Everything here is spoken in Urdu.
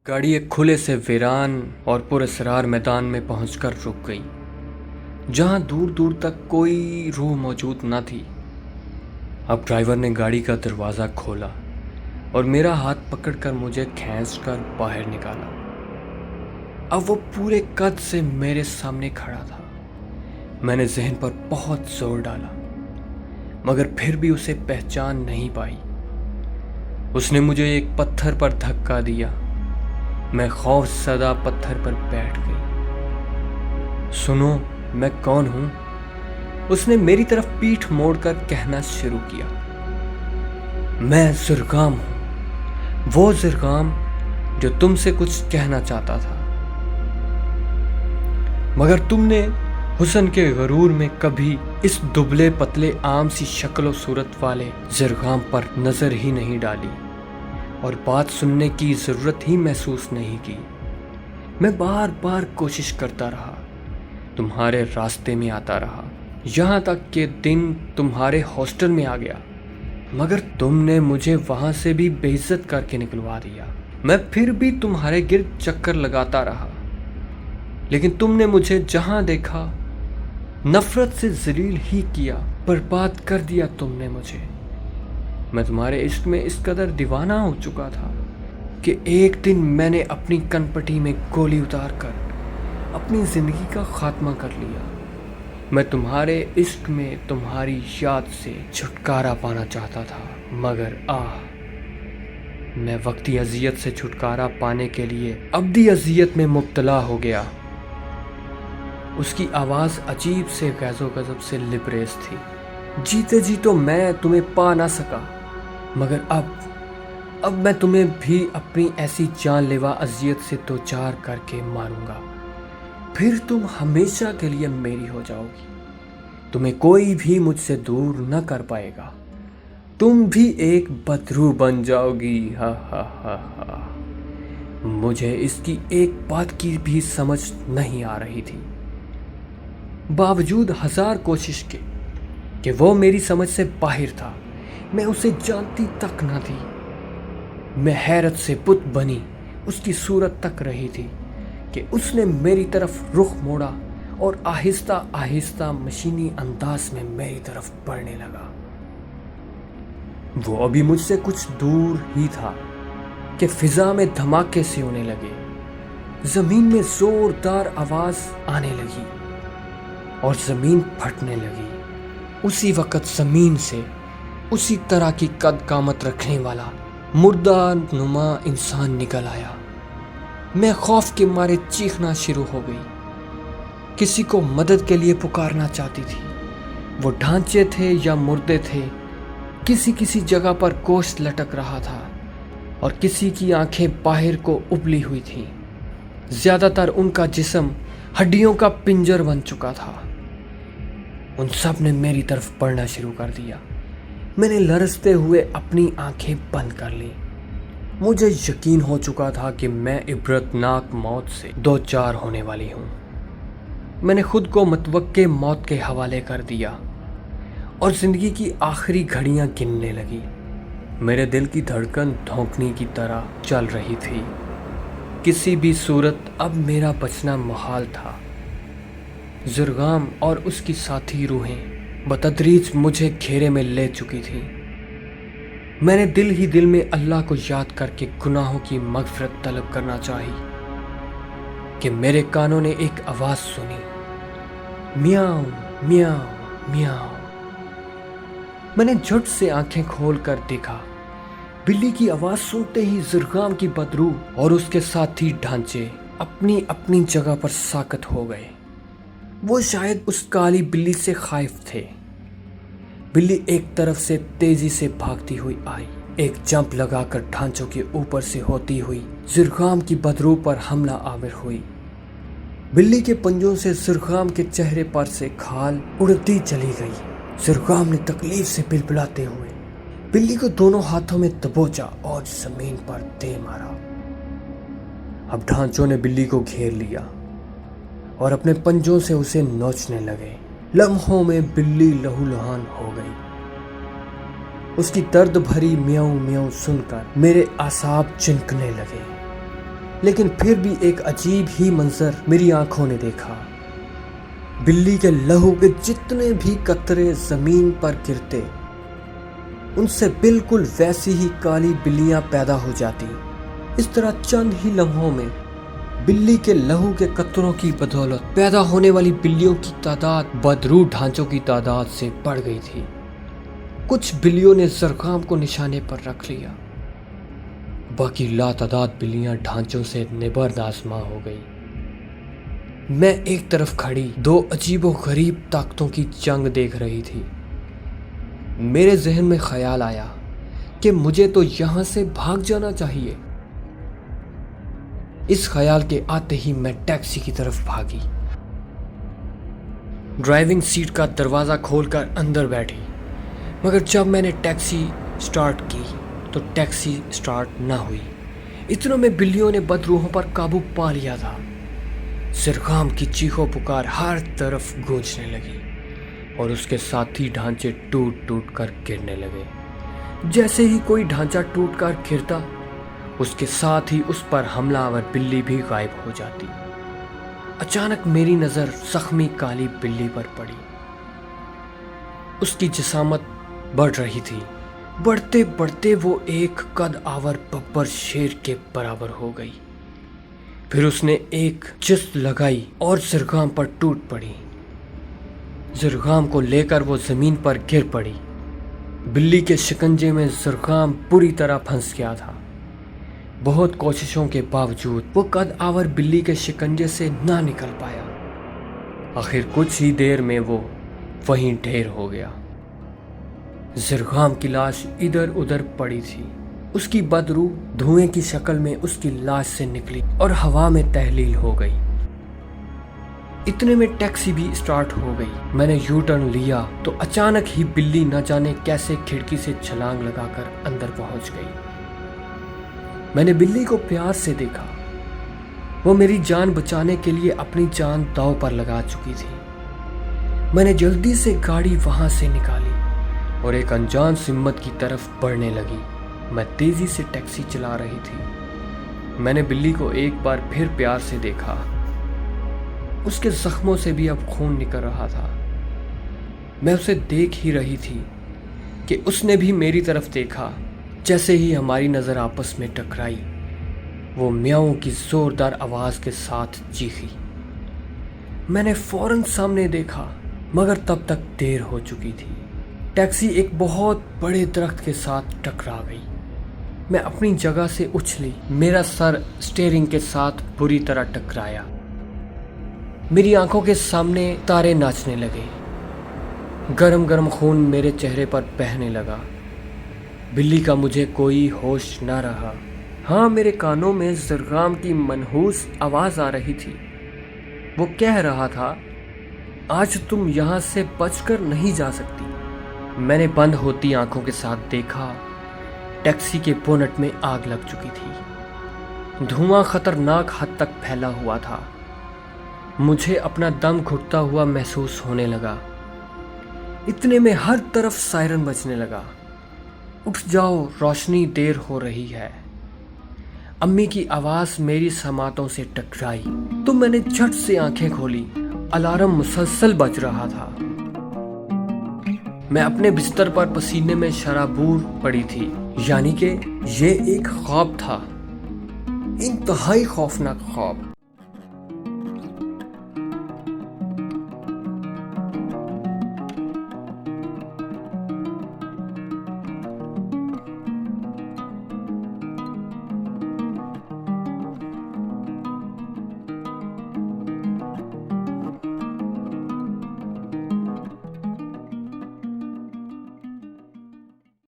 گاڑی ایک کھلے سے ویران اور پراسرار میدان میں پہنچ کر رک گئی، جہاں دور دور تک کوئی روح موجود نہ تھی۔ اب ڈرائیور نے گاڑی کا دروازہ کھولا اور میرا ہاتھ پکڑ کر مجھے کھینچ کر باہر نکالا۔ اب وہ پورے قد سے میرے سامنے کھڑا تھا۔ میں نے ذہن پر بہت زور ڈالا، مگر پھر بھی اسے پہچان نہیں پائی۔ اس نے مجھے ایک پتھر پر دھکا دیا۔ میں خوف زدہ پتھر پر بیٹھ گئی۔ سنو، میں کون ہوں؟ اس نے میری طرف پیٹھ موڑ کر کہنا شروع کیا۔ میں زرگام ہوں، وہ زرگام جو تم سے کچھ کہنا چاہتا تھا، مگر تم نے حسن کے غرور میں کبھی اس دبلے پتلے عام سی شکل و صورت والے زرگام پر نظر ہی نہیں ڈالی اور بات سننے کی ضرورت ہی محسوس نہیں کی۔ میں بار بار کوشش کرتا رہا، تمہارے راستے میں آتا رہا، یہاں تک کہ دن تمہارے ہاسٹل میں آ گیا، مگر تم نے مجھے وہاں سے بھی بے عزت کر کے نکلوا دیا۔ میں پھر بھی تمہارے گرد چکر لگاتا رہا، لیکن تم نے مجھے جہاں دیکھا نفرت سے ذلیل ہی کیا، برباد کر دیا تم نے مجھے۔ میں تمہارے عشق میں اس قدر دیوانہ ہو چکا تھا کہ ایک دن میں نے اپنی کن پٹی میں گولی اتار کر اپنی زندگی کا خاتمہ کر لیا۔ میں تمہارے عشق میں تمہاری یاد سے چھٹکارا پانا چاہتا تھا، مگر میں وقتی اذیت سے چھٹکارا پانے کے لیے ابدی اذیت میں مبتلا ہو گیا۔ اس کی آواز عجیب سے غیظ و غضب سے لبریز تھی۔ جیتے جی تو میں تمہیں پا نہ سکا، مگر اب میں تمہیں بھی اپنی ایسی جان لیوا اذیت سے دوچار کر کے ماروں گا۔ پھر تم ہمیشہ کے لیے میری ہو جاؤ گی، تمہیں کوئی بھی مجھ سے دور نہ کر پائے گا، تم بھی ایک بدروح بن جاؤ گی۔ ہا ہا ہا ہا۔ مجھے اس کی ایک بات کی بھی سمجھ نہیں آ رہی تھی، باوجود ہزار کوشش کے کہ وہ میری سمجھ سے باہر تھا۔ میں اسے جانتی تک نہ تھی۔ میں حیرت سے بت بنی اس کی صورت تک رہی تھی کہ اس نے میری طرف رخ موڑا اور آہستہ آہستہ مشینی انداز میں میری طرف بڑھنے لگا۔ وہ ابھی مجھ سے کچھ دور ہی تھا کہ فضا میں دھماکے سے ہونے لگے، زمین میں زوردار آواز آنے لگی اور زمین پھٹنے لگی۔ اسی وقت زمین سے اسی طرح کی قد قامت رکھنے والا مردہ نما انسان نکل آیا۔ میں خوف کے مارے چیخنا شروع ہو گئی، کسی کو مدد کے لیے پکارنا چاہتی تھی۔ وہ ڈھانچے تھے یا مردے تھے، کسی جگہ پر گوشت لٹک رہا تھا اور کسی کی آنکھیں باہر کو ابلی ہوئی تھیں۔ زیادہ تر ان کا جسم ہڈیوں کا پنجر بن چکا تھا۔ ان سب نے میری طرف بڑھنا شروع کر دیا۔ میں نے لرزتے ہوئے اپنی آنکھیں بند کر لیں۔ مجھے یقین ہو چکا تھا کہ میں عبرتناک موت سے دوچار ہونے والی ہوں۔ میں نے خود کو متوقع موت کے حوالے کر دیا اور زندگی کی آخری گھڑیاں گننے لگی۔ میرے دل کی دھڑکن دھونکنے کی طرح چل رہی تھی۔ کسی بھی صورت اب میرا بچنا محال تھا۔ زرگام اور اس کی ساتھی روحیں بتدریج مجھے گھیرے میں لے چکی تھیں۔ میں نے دل ہی دل میں اللہ کو یاد کر کے گناہوں کی مغفرت طلب کرنا چاہی کہ میرے کانوں نے ایک آواز سنی، میاؤ میاؤ میاؤ۔ میں نے جھٹ سے آنکھیں کھول کر دیکھا۔ بلی کی آواز سنتے ہی زرگام کی بدروح اور اس کے ساتھی ڈھانچے اپنی اپنی جگہ پر ساکت ہو گئے۔ وہ شاید اس کالی بلی سے خائف تھے۔ بلی ایک طرف سے تیزی سے بھاگتی ہوئی آئی، ایک جمپ لگا کر ڈھانچوں کے اوپر سے ہوتی ہوئی زرگام کی بدروح پر حملہ آور ہوئی۔ بلی کے پنجوں سے زرگام کے چہرے پر سے کھال اڑتی چلی گئی۔ زرگام نے تکلیف سے بلبلاتے ہوئے بلی کو دونوں ہاتھوں میں دبوچا اور زمین پر دے مارا۔ اب ڈھانچوں نے بلی کو گھیر لیا اور اپنے پنجوں سے اسے نوچنے لگے۔ لمحوں میں بلی لہو لہان ہو گئی۔ اس کی درد بھری میاؤں میاؤں سن کر میرے اعصاب چنکنے لگے۔ لیکن پھر بھی ایک عجیب ہی منظر میری آنکھوں نے دیکھا۔ بلی کے لہو کے جتنے بھی قطرے زمین پر گرتے، ان سے بالکل ویسی ہی کالی بلیاں پیدا ہو جاتی۔ اس طرح چند ہی لمحوں میں بلی کے لہو کے قطروں کی بدولت پیدا ہونے والی بلیوں کی تعداد بدرو ڈھانچوں کی تعداد سے بڑھ گئی تھی۔ کچھ بلیوں نے زرخام کو نشانے پر رکھ لیا، باقی لاتعداد بلیاں ڈھانچوں سے نبرد آسماں ہو گئی۔ میں ایک طرف کھڑی دو عجیب و غریب طاقتوں کی جنگ دیکھ رہی تھی۔ میرے ذہن میں خیال آیا کہ مجھے تو یہاں سے بھاگ جانا چاہیے۔ اس خیال کے آتے ہی میں ٹیکسی کی طرف بھاگی، ڈرائیونگ سیٹ کا دروازہ کھول کر اندر بیٹھی، مگر جب میں نے ٹیکسی سٹارٹ کی تو ٹیکسی سٹارٹ نہ ہوئی۔ اتنوں میں بلیوں نے بدروحوں پر قابو پا لیا تھا۔ زرخام کی چیخو پکار ہر طرف گونجنے لگی اور اس کے ساتھی ڈھانچے ٹوٹ ٹوٹ کر گرنے لگے۔ جیسے ہی کوئی ڈھانچہ ٹوٹ کر گرتا، اس کے ساتھ ہی اس پر حملہ آور بلی بھی غائب ہو جاتی۔ اچانک میری نظر زخمی کالی بلی پر پڑی۔ اس کی جسامت بڑھ رہی تھی، بڑھتے بڑھتے وہ ایک قد آور ببر شیر کے برابر ہو گئی۔ پھر اس نے ایک جست لگائی اور زرخام پر ٹوٹ پڑی۔ زرخام کو لے کر وہ زمین پر گر پڑی۔ بلی کے شکنجے میں زرخام پوری طرح پھنس گیا تھا۔ بہت کوششوں کے باوجود وہ قد آور بلی کے شکنجے سے نہ نکل پایا۔ آخر کچھ ہی دیر میں وہ وہیں ڈھیر ہو گیا۔ زرخام کی لاش ادھر ادھر پڑی تھی۔ اس کی بدرو دھوئیں کی شکل میں اس کی لاش سے نکلی اور ہوا میں تحلیل ہو گئی۔ اتنے میں ٹیکسی بھی سٹارٹ ہو گئی۔ میں نے یو ٹرن لیا تو اچانک ہی بلی نہ جانے کیسے کھڑکی سے چھلانگ لگا کر اندر پہنچ گئی۔ میں نے بلی کو پیار سے دیکھا۔ وہ میری جان بچانے کے لیے اپنی جان داؤ پر لگا چکی تھی۔ میں نے جلدی سے گاڑی وہاں سے نکالی اور ایک انجان سمت کی طرف بڑھنے لگی۔ میں تیزی سے ٹیکسی چلا رہی تھی۔ میں نے بلی کو ایک بار پھر پیار سے دیکھا۔ اس کے زخموں سے بھی اب خون نکل رہا تھا۔ میں اسے دیکھ ہی رہی تھی کہ اس نے بھی میری طرف دیکھا۔ جیسے ہی ہماری نظر آپس میں ٹکرائی، وہ میاؤں کی زوردار آواز کے ساتھ چیخی۔ میں نے فوراً سامنے دیکھا، مگر تب تک دیر ہو چکی تھی۔ ٹیکسی ایک بہت بڑے درخت کے ساتھ ٹکرا گئی۔ میں اپنی جگہ سے اچھلی، میرا سر اسٹیئرنگ کے ساتھ بری طرح ٹکرایا۔ میری آنکھوں کے سامنے تارے ناچنے لگے، گرم گرم خون میرے چہرے پر بہنے لگا۔ بلی کا مجھے کوئی ہوش نہ رہا۔ ہاں، میرے کانوں میں زرخام کی منحوس آواز آ رہی تھی۔ وہ کہہ رہا تھا، آج تم یہاں سے بچ کر نہیں جا سکتی۔ میں نے بند ہوتی آنکھوں کے ساتھ دیکھا، ٹیکسی کے بونٹ میں آگ لگ چکی تھی۔ دھواں خطرناک حد تک پھیلا ہوا تھا۔ مجھے اپنا دم گھٹتا ہوا محسوس ہونے لگا۔ اتنے میں ہر طرف سائرن بجنے لگا۔ اٹھ جاؤ، روشنی، دیر ہو رہی ہے۔ امی کی آواز میری سماعتوں سے ٹکرائی تو میں نے جھٹ سے آنکھیں کھولی۔ الارم مسلسل بج رہا تھا۔ میں اپنے بستر پر پسینے میں شرابور پڑی تھی، یعنی کہ یہ ایک خواب تھا، انتہائی خوفناک خواب۔